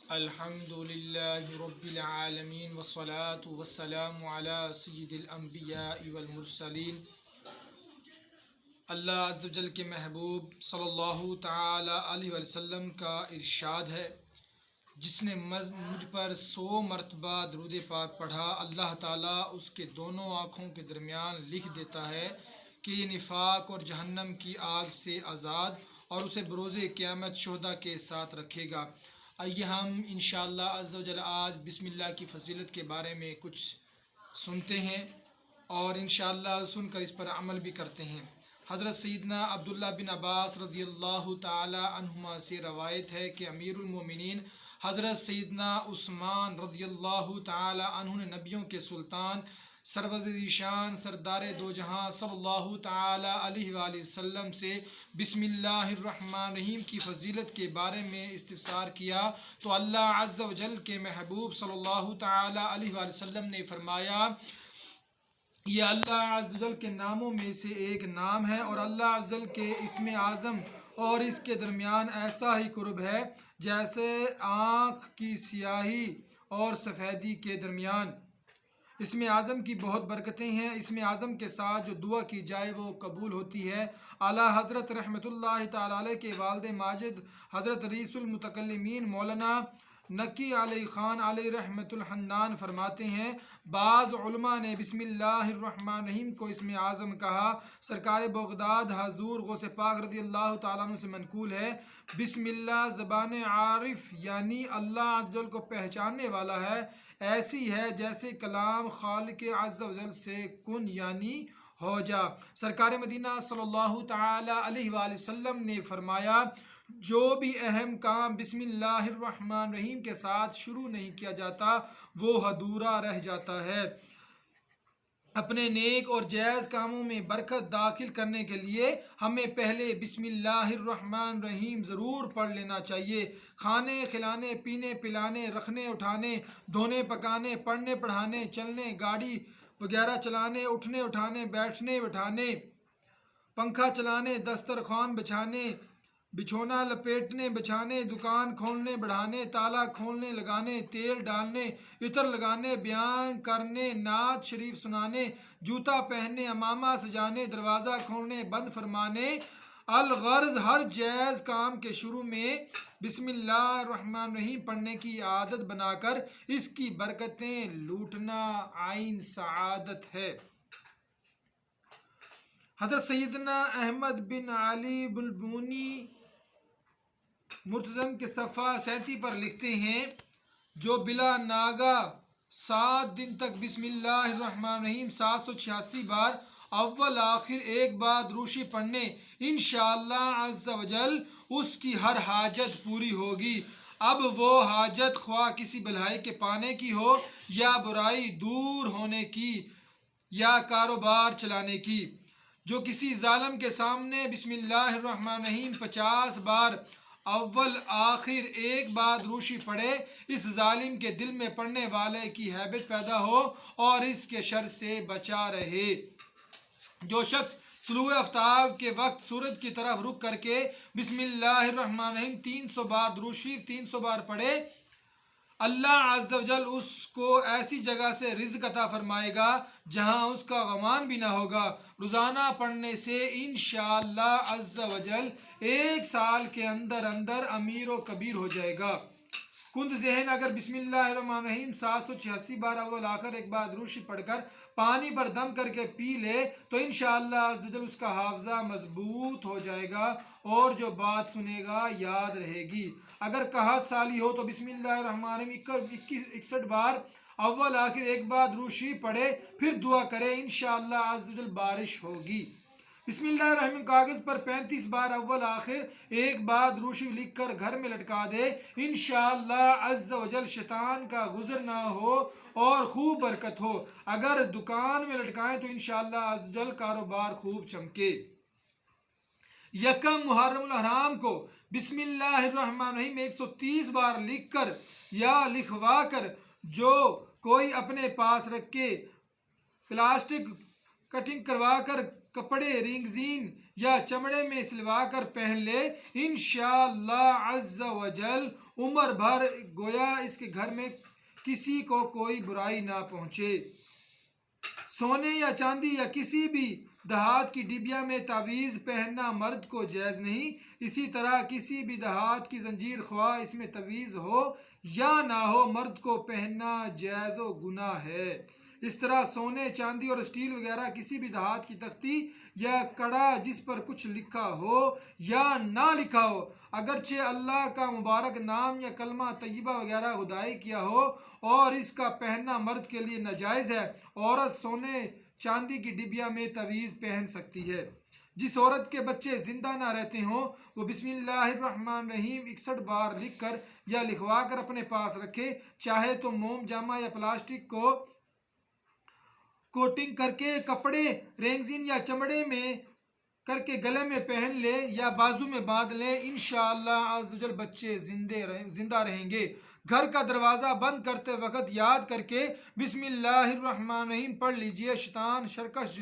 الحمد للہ رب العالمین والصلاة والسلام علی سید الانبیاء والمرسلین۔ اللہ عز و جل کے محبوب صلی اللہ تعالی علیہ وسلم کا ارشاد ہے، جس نے مجھ پر 100 مرتبہ درود پاک پڑھا، اللہ تعالیٰ اس کے دونوں آنکھوں کے درمیان لکھ دیتا ہے کہ یہ نفاق اور جہنم کی آگ سے آزاد اور اسے بروز قیامت شہداء کے ساتھ رکھے گا۔ آئیے ہم انشاءاللہ عز و جل آج بسم اللہ کی فضیلت کے بارے میں کچھ سنتے ہیں اور انشاءاللہ سن کر اس پر عمل بھی کرتے ہیں۔ حضرت سیدنا عبداللہ بن عباس رضی اللہ تعالی عنہما سے روایت ہے کہ امیر المومنین حضرت سیدنا عثمان رضی اللہ تعالی عنہ نے نبیوں کے سلطان سرور ذیشان سردار دو جہاں صلی اللہ تعالی علیہ وآلہ وسلم سے بسم اللہ الرحمن الرحیم کی فضیلت کے بارے میں استفسار کیا تو اللہ عز و جل کے محبوب صلی اللہ تعالی علیہ وآلہ وسلم نے فرمایا، یہ اللہ عز و جل کے ناموں میں سے ایک نام ہے اور اللہ عز و جل کے اسم اعظم اور اس کے درمیان ایسا ہی قرب ہے جیسے آنکھ کی سیاہی اور سفیدی کے درمیان۔ اسم اعظم کی بہت برکتیں ہیں۔ اسم اعظم کے ساتھ جو دعا کی جائے وہ قبول ہوتی ہے۔ اعلیٰ حضرت رحمۃ اللہ تعالی علیہ کے والد ماجد حضرت رئیس المتکلمین مولانا نقی علی خان علیہ رحمۃ الحنان فرماتے ہیں، بعض علماء نے بسم اللہ الرحمن الرحیم کو اسم اعظم کہا۔ سرکار بغداد حضور غوث پاک رضی اللہ تعالیٰ عنہ سے منقول ہے، بسم اللہ زبان عارف یعنی اللہ عز و جل کو پہچاننے والا ہے، ایسی ہے جیسے کلام خالق عز و جل سے کن یعنی ہو جا۔ سرکار مدینہ صلی اللہ تعالی علیہ وآلہ وسلم نے فرمایا، جو بھی اہم کام بسم اللہ الرحمن الرحیم کے ساتھ شروع نہیں کیا جاتا وہ ادھورا رہ جاتا ہے۔ اپنے نیک اور جائز کاموں میں برکت داخل کرنے کے لیے ہمیں پہلے بسم اللہ الرحمن الرحیم ضرور پڑھ لینا چاہیے۔ کھانے کھلانے، پینے پلانے، رکھنے اٹھانے، دھونے پکانے، پڑھنے پڑھانے، چلنے گاڑی وغیرہ چلانے، اٹھنے اٹھانے، بیٹھنے بٹھانے، پنکھا چلانے، دسترخوان بچھانے، بچھونا لپیٹنے بچھانے، دکان کھولنے بڑھانے، تالا کھولنے لگانے، تیل ڈالنے، عطر لگانے، بیان کرنے، نعت شریف سنانے، جوتا پہننے، امامہ سجانے، دروازہ کھولنے بند فرمانے، الغرض ہر جائز کام کے شروع میں بسم اللہ الرحمن الرحیم پڑھنے کی عادت بنا کر اس کی برکتیں لوٹنا عین سعادت ہے۔ حضرت سیدنا احمد بن علی بلبونی مرتضم کے صفحہ 37 پر لکھتے ہیں، جو بلا ناگا 7 دن تک بسم اللہ الرحمن الرحیم 786 بار اول آخر ایک بار روشی پڑھنے انشاءاللہ عز و جل اس کی ہر حاجت پوری ہوگی۔ اب وہ حاجت خواہ کسی بھلائی کے پانے کی ہو یا برائی دور ہونے کی یا کاروبار چلانے کی۔ جو کسی ظالم کے سامنے بسم اللہ الرحمن الرحیم 50 بار اول آخر ایک بار روشی پڑھے، اس ظالم کے دل میں پڑھنے والے کی ہیبت پیدا ہو اور اس کے شر سے بچا رہے۔ جو شخص طلوع آفتاب کے وقت سورج کی طرف رخ کر کے بسم اللہ الرحمن الرحیم 300 بار درود شریف 300 بار پڑھے، اللہ عز و جل اس کو ایسی جگہ سے رزق عطا فرمائے گا جہاں اس کا گمان بھی نہ ہوگا۔ روزانہ پڑھنے سے انشاءاللہ عز و جل 1 سال کے اندر اندر امیر و کبیر ہو جائے گا۔ کند ذہن اگر بسم اللہ الرحمن الرحیم 786 بار اول آخر ایک بار درود شریف پڑھ کر پانی پر دم کر کے پی لے تو انشاءاللہ عز و جل اس کا حافظہ مضبوط ہو جائے گا اور جو بات سنے گا یاد رہے گی۔ اگر قحط سالی ہو تو بسم اللہ الرحمن الرحیم 61 بار اول آخر ایک بار درود شریف پڑھے، پھر دعا کرے، انشاءاللہ عز و جل بارش ہوگی۔ بسم اللہ الرحمن کاغذ پر 35 بار اول آخر ایک بار درود شریف لکھ کر گھر میں لٹکا دے، انشاءاللہ عز و جل شیطان کا گزر نہ ہو اور خوب برکت ہو۔ اگر دکان میں لٹکائیں تو انشاءاللہ عز و جل کاروبار خوب چمکے۔ یکم محرم الحرام کو بسم اللہ الرحمن الرحیم 130 بار لکھ کر یا لکھوا کر جو کوئی اپنے پاس رکھ کے پلاسٹک کٹنگ کروا کر کپڑے رنگزین یا چمڑے میں سلوا کر پہن لے، انشاءاللہ عز و جل عمر بھر گویا اس کے گھر میں کسی کو کوئی برائی نہ پہنچے۔ سونے یا چاندی یا کسی بھی دھات کی ڈبیا میں تعویذ پہننا مرد کو جائز نہیں۔ اسی طرح کسی بھی دھات کی زنجیر خواہ اس میں تعویذ ہو یا نہ ہو، مرد کو پہننا جائز و گناہ ہے۔ اس طرح سونے، چاندی اور اسٹیل وغیرہ کسی بھی دھات کی تختی یا کڑا جس پر کچھ لکھا ہو یا نہ لکھا ہو، اگرچہ اللہ کا مبارک نام یا کلمہ طیبہ وغیرہ خدائی کیا ہو، اور اس کا پہننا مرد کے لیے ناجائز ہے، عورت سونے چاندی کی ڈبیا میں تعویذ پہن سکتی ہے۔ جس عورت کے بچے زندہ نہ رہتے ہوں وہ بسم اللہ الرحمن الرحیم 61 بار لکھ کر یا لکھوا کر اپنے پاس رکھے، چاہے تو موم جامہ یا پلاسٹک کو کوٹنگ کر کے کپڑے رنگزین یا چمڑے میں کر کے گلے میں پہن لے یا بازو میں باندھ لے، انشاءاللہ عز و جل بچے زندہ رہیں گے۔ گھر کا دروازہ بند کرتے وقت یاد کر کے بسم اللہ الرحمن الرحیم پڑھ لیجئے، شیطان شرکش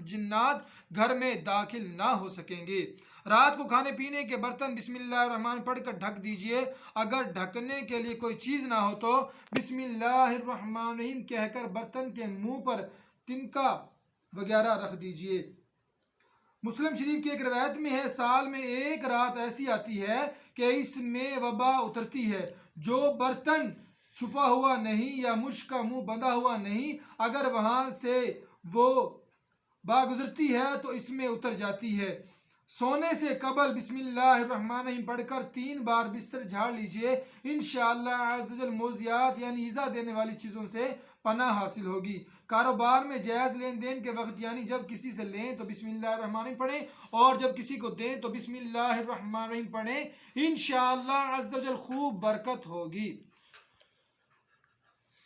جنات گھر میں داخل نہ ہو سکیں گے۔ رات کو کھانے پینے کے برتن بسم اللہ الرحمن پڑھ کر ڈھک دیجئے، اگر ڈھکنے کے لیے کوئی چیز نہ ہو تو بسم اللہ الرحمن الرحیم کہہ کر برتن کے منہ پر تنکا وغیرہ رکھ دیجئے۔ مسلم شریف کی ایک روایت میں ہے، سال میں ایک رات ایسی آتی ہے کہ اس میں وبا اترتی ہے، جو برتن چھپا ہوا نہیں یا مشک کا منہ بندھا ہوا نہیں، اگر وہاں سے وہ با گزرتی ہے تو اس میں اتر جاتی ہے۔ سونے سے قبل بسم اللہ الرحمن الرحیم پڑھ کر 3 بار بستر جھاڑ لیجئے، انشاءاللہ عز و جل موذیات یعنی ایذا دینے والی چیزوں سے پناہ حاصل ہوگی۔ کاروبار میں جائز لین دین کے وقت یعنی جب کسی سے لیں تو بسم اللہ الرحمن الرحیم پڑھیں، اور جب کسی کو دیں تو بسم اللہ الرحمن الرحیم پڑھیں، انشاءاللہ عز و جل خوب برکت ہوگی۔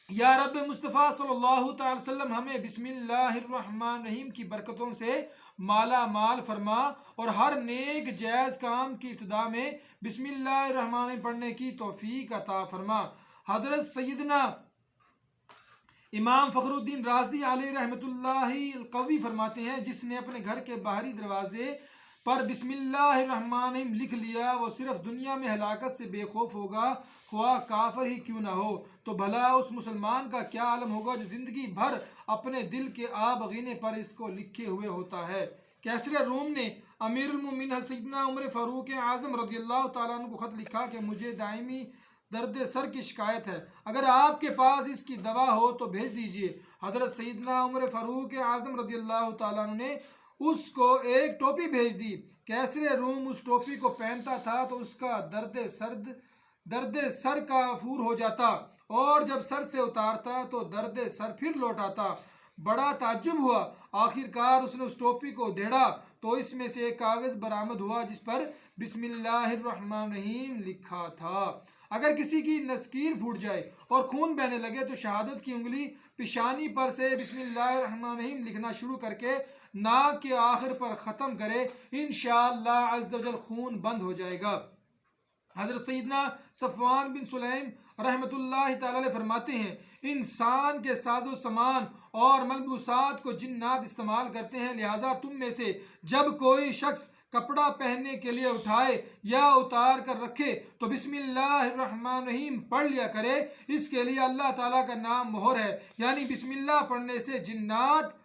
یا رب مصطفیٰ صلی اللہ تعالی وسلم ہمیں بسم اللہ الرحمن الرحیم کی برکتوں سے مالا مال فرما، اور ہر نیک جائز کام کی ابتدا میں بسم اللہ الرحمن الرحیم پڑھنے کی توفیق عطا فرما۔ حضرت سیدنا امام فخر الدین رازی علیہ رحمۃ اللہ القوی فرماتے ہیں، جس نے اپنے گھر کے باہری دروازے پر بسم اللہ الرحمن الرحیم لکھ لیا، وہ صرف دنیا میں ہلاکت سے بے خوف ہوگا، خواہ کافر ہی کیوں نہ ہو، تو بھلا اس مسلمان کا کیا عالم ہوگا جو زندگی بھر اپنے دل کے آب غینے پر اس کو لکھے ہوئے ہوتا ہے۔ کیسر روم نے امیر المومنین سیدنا عمر فاروق اعظم رضی اللہ تعالیٰ عنہ کو خط لکھا کہ مجھے دائمی درد سر کی شکایت ہے، اگر آپ کے پاس اس کی دوا ہو تو بھیج دیجئے۔ حضرت سیدنا عمر فاروق اعظم رضی اللہ تعالیٰ عنہ نے اس کو ایک ٹوپی بھیج دی۔ کیسر روم اس ٹوپی کو پہنتا تھا تو اس کا درد سر کا فور ہو جاتا، اور جب سر سے اتارتا تو درد سر پھر لوٹ آتا۔ بڑا تعجب ہوا، آخرکار اس نے اس ٹوپی کو ادھیڑا تو اس میں سے ایک کاغذ برآمد ہوا جس پر بسم اللہ الرحمن الرحیم لکھا تھا۔ اگر کسی کی نسکیر پھوٹ جائے اور خون بہنے لگے تو شہادت کی انگلی پیشانی پر سے بسم اللہ الرحمن الرحیم لکھنا شروع کر کے ناک کے آخر پر ختم کرے، انشاءاللہ عز و جل خون بند ہو جائے گا۔ حضرت سیدنا صفوان بن سلیم رحمۃ اللہ تعالی علیہ فرماتے ہیں، انسان کے ساز و سامان اور ملبوسات کو جنات استعمال کرتے ہیں، لہٰذا تم میں سے جب کوئی شخص کپڑا پہننے کے لیے اٹھائے یا اتار کر رکھے تو بسم اللہ الرحمن الرحیم پڑھ لیا کرے، اس کے لیے اللہ تعالیٰ کا نام مہر ہے، یعنی بسم اللہ پڑھنے سے جنات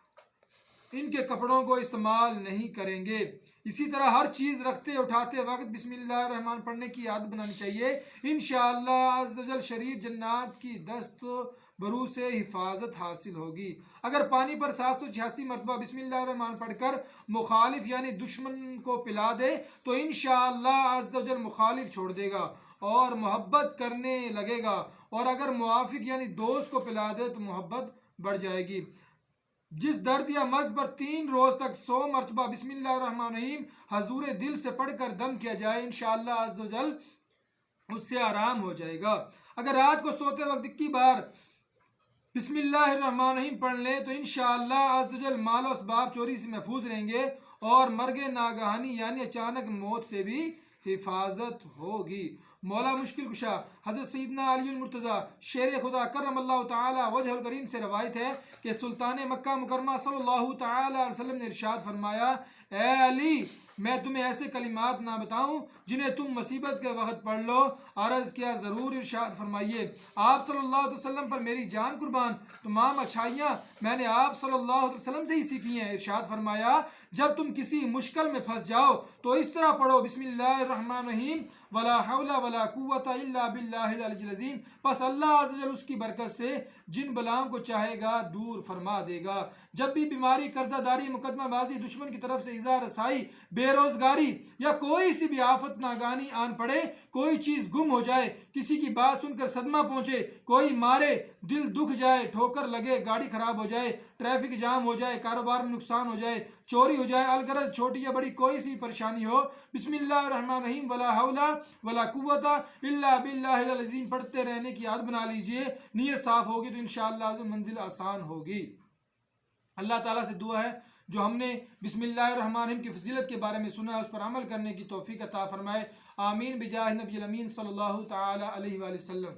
ان کے کپڑوں کو استعمال نہیں کریں گے۔ اسی طرح ہر چیز رکھتے اٹھاتے وقت بسم اللہ الرحمن پڑھنے کی عادت بنانی چاہیے، انشاءاللہ عز و جل شریر جنات کی دست برو سے حفاظت حاصل ہوگی۔ اگر پانی پر 786 مرتبہ بسم اللہ الرحمن پڑھ کر مخالف یعنی دشمن کو پلا دے تو انشاءاللہ عز و جل مخالف چھوڑ دے گا اور محبت کرنے لگے گا، اور اگر موافق یعنی دوست کو پلا دے تو محبت بڑھ جائے گی۔ جس درد یا مرض پر 3 روز تک 100 مرتبہ بسم اللہ الرحمن الرحیم حضور دل سے پڑھ کر دم کیا جائے، انشاءاللہ عز و جل اس سے آرام ہو جائے گا۔ اگر رات کو سوتے وقت 21 بار بسم اللہ الرحمن الرحیم پڑھ لیں تو انشاءاللہ عز و جل مال و اسباب چوری سے محفوظ رہیں گے، اور مرگ ناگہانی یعنی اچانک موت سے بھی حفاظت ہوگی۔ مولا مشکل کشا حضرت سیدنا علی المرتضیٰ شیر خدا کرم اللہ تعالی وجہ الکریم سے روایت ہے کہ سلطان مکہ مکرمہ صلی اللہ تعالی علیہ وسلم نے ارشاد فرمایا، اے علی میں تمہیں ایسے کلمات نہ بتاؤں جنہیں تم مصیبت کے وقت پڑھ لو؟ عرض کیا ضرور، ارشاد فرمائیے۔ آپ صلی اللہ علیہ وسلم پر میری جان قربان، تمام اچھائیاں میں نے آپ صلی اللہ علیہ وسلم سے ہی سیکھی ہیں۔ ارشاد فرمایا، جب تم کسی مشکل میں پھنس جاؤ تو اس طرح پڑھو، بسم اللہ الرحمن الرحیم، ولا حول ولا قوت الا باللہ العلی العظیم، پس اللہ عز و جل اس کی برکت سے جن بلاؤں کو چاہے گا دور فرما دے گا۔ جب بھی بیماری، قرضہ داری، مقدمہ بازی، دشمن کی طرف سے ایذا رسائی، بے روزگاری یا کوئی سی بھی آفت ناگانی آن پڑے، کوئی چیز گم ہو جائے، کسی کی بات سن کر صدمہ پہنچے، کوئی مارے، دل دکھ جائے، ٹھوکر لگے، گاڑی خراب ہو جائے، ٹریفک جام ہو جائے، کاروبار میں نقصان ہو جائے، چوری ہو جائے، الغرض چھوٹی یا بڑی کوئی سی پریشانی ہو، بسم اللہ الرحمن الرحیم ولا حول ولا قوت الا باللہ العظیم پڑھتے رہنے کی عادت بنا لیجئے۔ نیت صاف ہوگی تو انشاءاللہ منزل آسان ہوگی۔ اللہ تعالیٰ سے دعا ہے جو ہم نے بسم اللہ الرحمن الرحیم کی فضیلت کے بارے میں سنا ہے اس پر عمل کرنے کی توفیق عطا فرمائے، آمین بجاہ نبی الامین صلی اللہ تعالی علیہ وآلہ وسلم۔